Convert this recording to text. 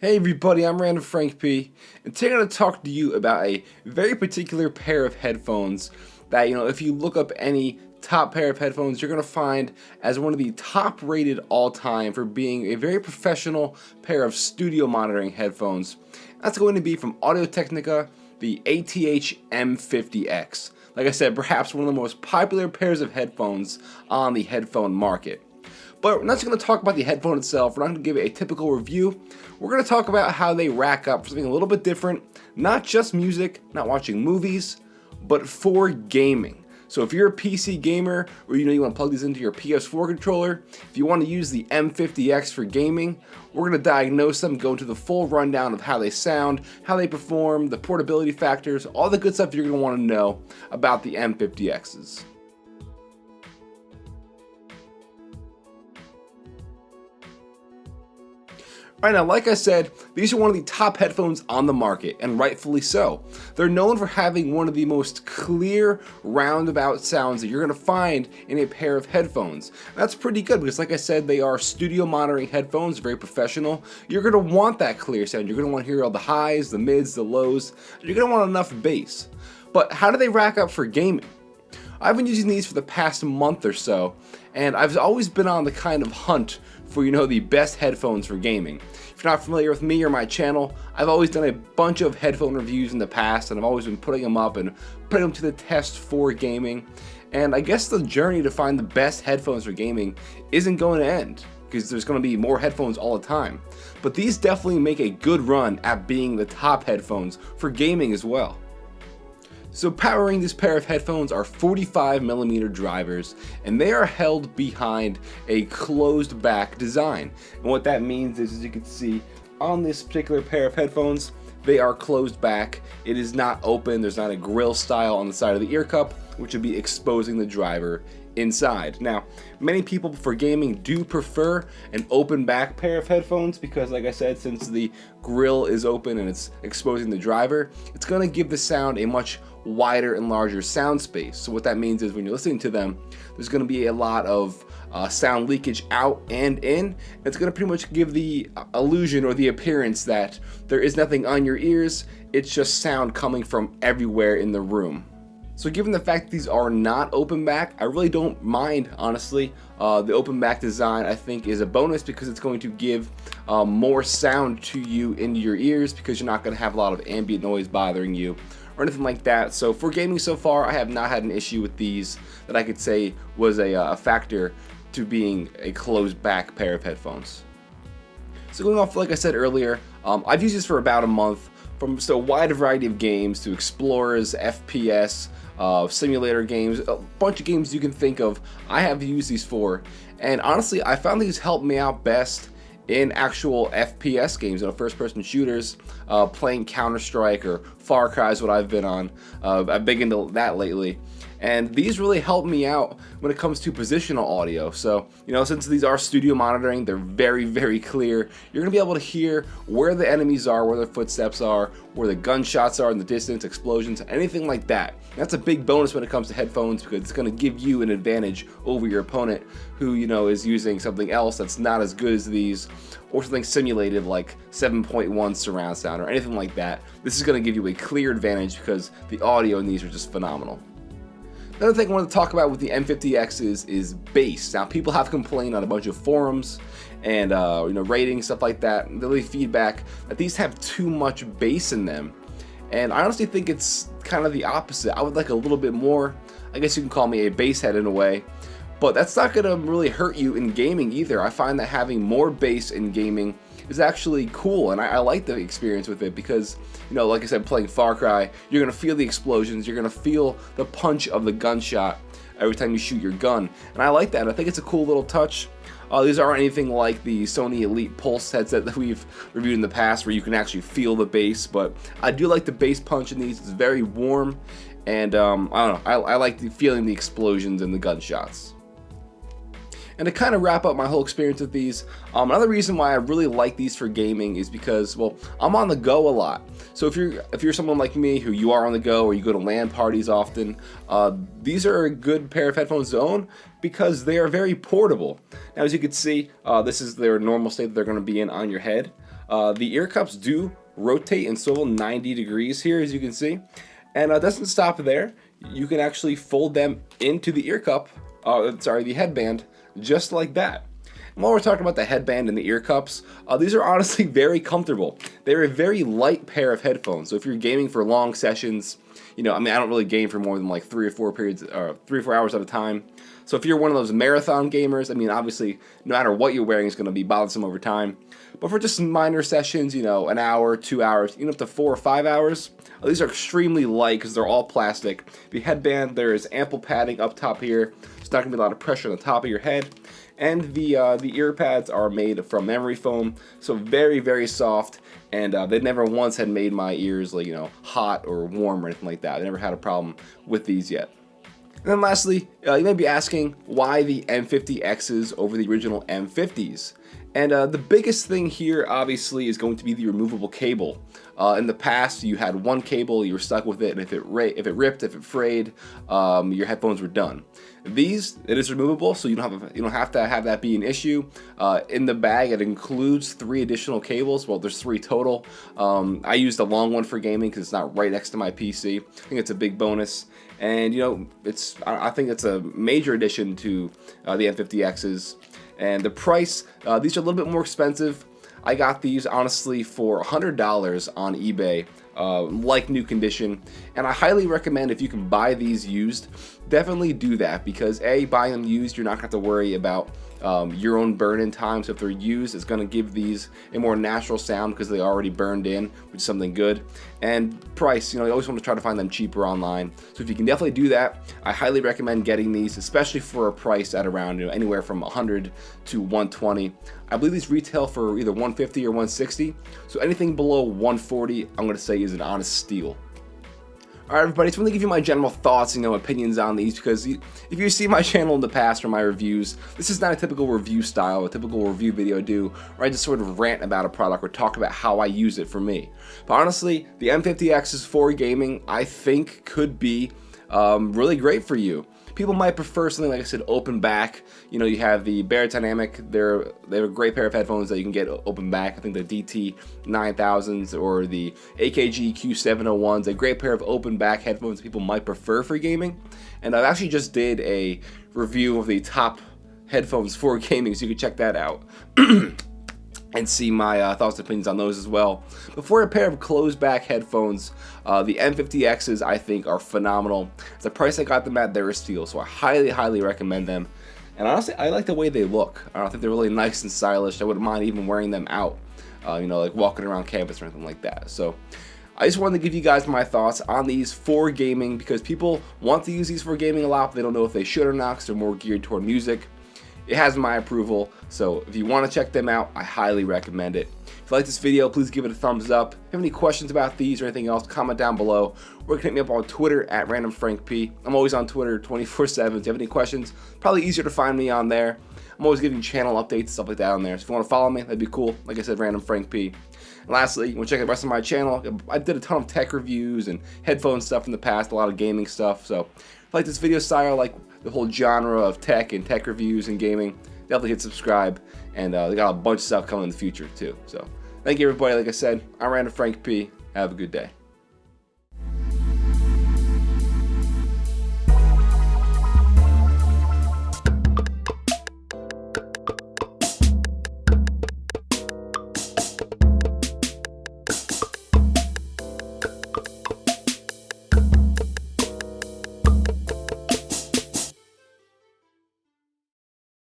Hey everybody, I'm randomfrankp, and today I'm going to talk to you about a very particular pair of headphones that, if you look up any top pair of headphones, you're going to find as one of the top rated all time for being a very professional pair of studio monitoring headphones. That's going to be from Audio-Technica, the ATH-M50X. Like I said, perhaps one of the most popular pairs of headphones on the headphone market. But we're not just going to talk about the headphone itself, we're not going to give it a typical review. We're going to talk about how they rack up for something a little bit different, not just music, not watching movies, but for gaming. So if you're a PC gamer, or you want to plug these into your PS4 controller, if you want to use the M50X for gaming, we're going to diagnose them, go into the full rundown of how they sound, how they perform, the portability factors, all the good stuff you're going to want to know about the M50Xs. Alright, now like I said, these are one of the top headphones on the market, and rightfully so. They're known for having one of the most clear, roundabout sounds that you're going to find in a pair of headphones. That's pretty good because, like I said, they are studio monitoring headphones, very professional. You're going to want that clear sound. You're going to want to hear all the highs, the mids, the lows. You're going to want enough bass. But how do they rack up for gaming? I've been using these for the past month or so, and I've always been on the kind of hunt for, the best headphones for gaming. If you're not familiar with me or my channel, I've always done a bunch of headphone reviews in the past, and I've always been putting them up and putting them to the test for gaming. And I guess the journey to find the best headphones for gaming isn't going to end, because there's going to be more headphones all the time. But these definitely make a good run at being the top headphones for gaming as well. So powering this pair of headphones are 45mm drivers, and they are held behind a closed back design. And what that means is, as you can see on this particular pair of headphones, they are closed back. It is not open. There's not a grill style on the side of the ear cup, which would be exposing the driver inside. Now, many people for gaming do prefer an open back pair of headphones because, like I said, since the grill is open and it's exposing the driver, it's going to give the sound a much wider and larger sound space. So what that means is when you're listening to them, there's going to be a lot of sound leakage out and in. It's going to pretty much give the illusion or the appearance that there is nothing on your ears. It's just sound coming from everywhere in the room. So given the fact that these are not open back, I really don't mind, honestly. The open back design, I think, is a bonus because it's going to give more sound to you into your ears because you're not going to have a lot of ambient noise bothering you or anything like that. So for gaming so far, I have not had an issue with these that I could say was a factor to being a closed back pair of headphones. So going off, like I said earlier, I've used this for about a month, from a wide variety of games to explorers, FPS, simulator games, a bunch of games you can think of. I have used these for, and honestly, I found these help me out best in actual FPS games, first-person shooters, playing Counter-Strike or Far Cry is what I've been on. I'm big into that lately. And these really help me out when it comes to positional audio. So, since these are studio monitoring, they're very, very clear. You're gonna be able to hear where the enemies are, where their footsteps are, where the gunshots are in the distance, explosions, anything like that. And that's a big bonus when it comes to headphones because it's gonna give you an advantage over your opponent who, is using something else that's not as good as these, or something simulated like 7.1 surround sound or anything like that. This is gonna give you a clear advantage because the audio in these are just phenomenal. Another thing I want to talk about with the M50X is bass. Now, people have complained on a bunch of forums and ratings, stuff like that. They leave feedback that these have too much bass in them, and I honestly think it's kind of the opposite. I would like a little bit more. I guess you can call me a bass head in a way, but that's not going to really hurt you in gaming either. I find that having more bass in gaming is actually cool, and I like the experience with it because, like I said, playing Far Cry, you're going to feel the explosions, you're going to feel the punch of the gunshot every time you shoot your gun, and I like that. I think it's a cool little touch. These aren't anything like the Sony Elite Pulse headset that we've reviewed in the past where you can actually feel the bass, but I do like the bass punch in these. It's very warm, and I don't know, I like feeling the explosions and the gunshots. And to kind of wrap up my whole experience with these, another reason why I really like these for gaming is because, well, I'm on the go a lot. So if you're someone like me who you are on the go or you go to LAN parties often, these are a good pair of headphones to own because they are very portable. Now, as you can see, this is their normal state that they're going to be in on your head. The ear cups do rotate and swivel 90 degrees here, as you can see, and it doesn't stop there. You can actually fold them into the ear cup, the headband, just like that. And while we're talking about the headband and the ear cups, these are honestly very comfortable. They're a very light pair of headphones, so if you're gaming for long sessions, I don't really game for more than like 3 or 4 hours at a time. So if you're one of those marathon gamers, obviously, no matter what you're wearing is going to be bothersome over time. But for just minor sessions, an hour, 2 hours, even up to 4 or 5 hours, these are extremely light because they're all plastic. The headband, there is ample padding up top here. There's not going to be a lot of pressure on the top of your head. And the ear pads are made from memory foam, so very, very soft. And they never once had made my ears hot or warm or anything like that. I never had a problem with these yet. And then lastly, you may be asking why the M50Xs over the original M50s. And the biggest thing here, obviously, is going to be the removable cable. In the past, you had one cable, you were stuck with it, and if it ripped, if it frayed, your headphones were done. These, it is removable, so you don't have to have that be an issue. In the bag, it includes 3 additional cables. Well, there's 3 total. I used a long one for gaming because it's not right next to my PC. I think it's a big bonus. And I think it's a major addition to the M50Xs. And the price, these are a little bit more expensive. I got these honestly for $100 on eBay, like new condition. And I highly recommend, if you can buy these used, definitely do that, because A, buying them used, you're not going to have to worry about your own burn-in time. So if they're used, it's going to give these a more natural sound because they already burned in, which is something good. And price, you always want to try to find them cheaper online. So if you can definitely do that, I highly recommend getting these, especially for a price at around anywhere from $100 to $120. I believe these retail for either $150 or $160. So anything below $140, I'm going to say is an honest steal. Alright everybody, so I'm going to give you my general thoughts, opinions on these, because if you see my channel in the past or my reviews, this is not a typical review style, a typical review video I do, where I just sort of rant about a product or talk about how I use it for me. But honestly, the M50Xs for gaming, I think, could be really great for you. People might prefer something, like I said, open back. You have the Audio-Technica. They have a great pair of headphones that you can get open back. I think the DT9000s or the AKG Q701s, a great pair of open back headphones that people might prefer for gaming. And I've actually just did a review of the top headphones for gaming, so you can check that out. And see my thoughts and opinions on those as well. But for a pair of closed back headphones, the M50Xs I think are phenomenal. The price I got them at, they're a steal, so I highly, highly recommend them. And honestly, I like the way they look. I think they're really nice and stylish. I wouldn't mind even wearing them out, like walking around campus or anything like that. So I just wanted to give you guys my thoughts on these for gaming, because people want to use these for gaming a lot, but they don't know if they should or not, because they're more geared toward music. It has my approval, so if you want to check them out, I highly recommend it. If you like this video, please give it a thumbs up. If you have any questions about these or anything else, comment down below. Or you can hit me up on Twitter at randomfrankp. I'm always on Twitter 24/7. If you have any questions, probably easier to find me on there. I'm always giving channel updates, stuff like that on there. So if you want to follow me, that'd be cool. Like I said, randomfrankp. And lastly, you want to check out the rest of my channel. I did a ton of tech reviews and headphone stuff in the past, a lot of gaming stuff. So if you like this video style, like the whole genre of tech and tech reviews and gaming, definitely hit subscribe. And they got a bunch of stuff coming in the future too. So thank you everybody. Like I said, I'm randomfrankp. Have a good day.